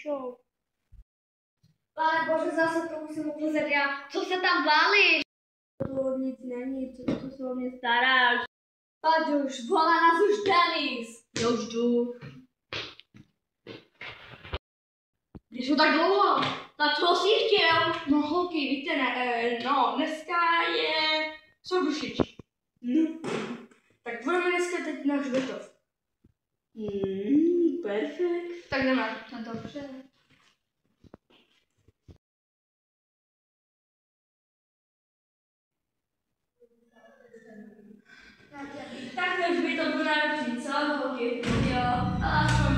show. Pane bože, zase to musím uklizet já. Co se tam válíš? To nic není, co se o mě staráš. Pojď už, volá nás už Denis. Já už jdu. Když tak dlouho, tak co jsi chtěl? No holky, víte, dneska je Sorbušič. Tak budeme dneska teď na hřbitov. Perfekt. Tak jdeme. No dobře. Tak ten hřbitov bude lepší, co holky? Jo. Aspoň.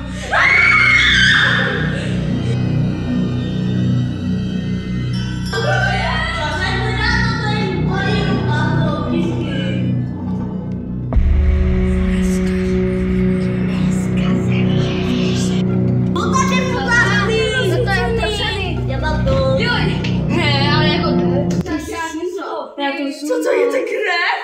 Co to je ta krev?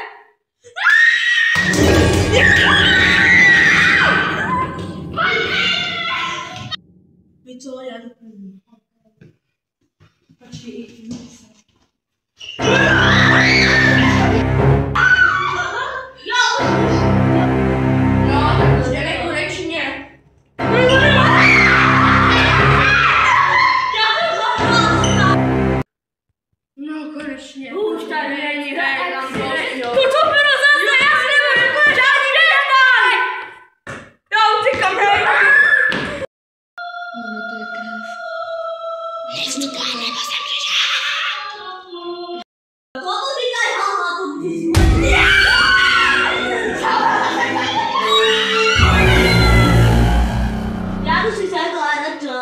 Víš co, já to půjdu. Počkej, se. No, tak jdeme konečně. No, konečně. Už tady není, hej, tam to. To bylo zase, já si nebudu jako žádný nejedaj! Já utíkám, hej! Ono to je krev. Nejsi to ale nebo jsem Komu říkají hlava, to když já to si řekla na to.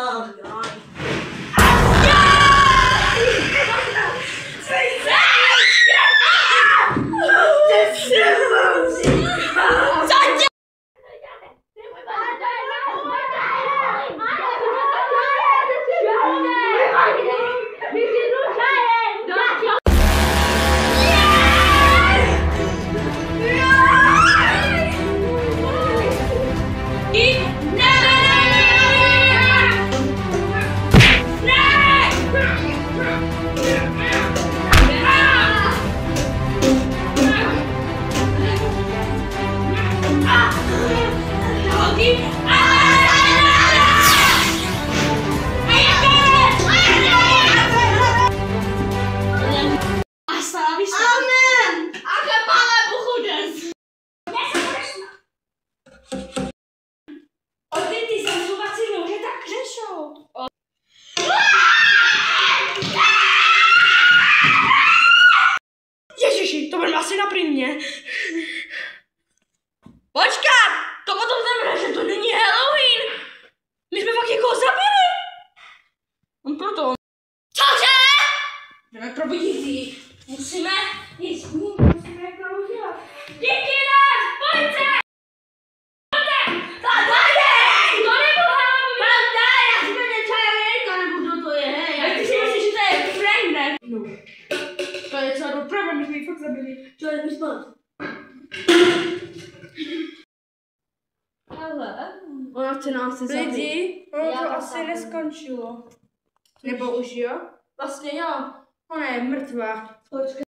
Ježiši, to budeme asi na primě. Počkat, to potom znamená, že to není Halloween. My jsme fakt někoho zabili. On proto. Cože? Jdeme pro vidící. Musíme jít s ním, musíme jak to udělat. Díky nás, pojďte! To je celá doprava, my jsme ji fakt zabili. Čo je vyspat? Ale. Ona chce nás zabít. Lidi, ono Já to to asi chápu. neskončilo. Nebo už jo? Vlastně jo. Ona je mrtvá. Počkej.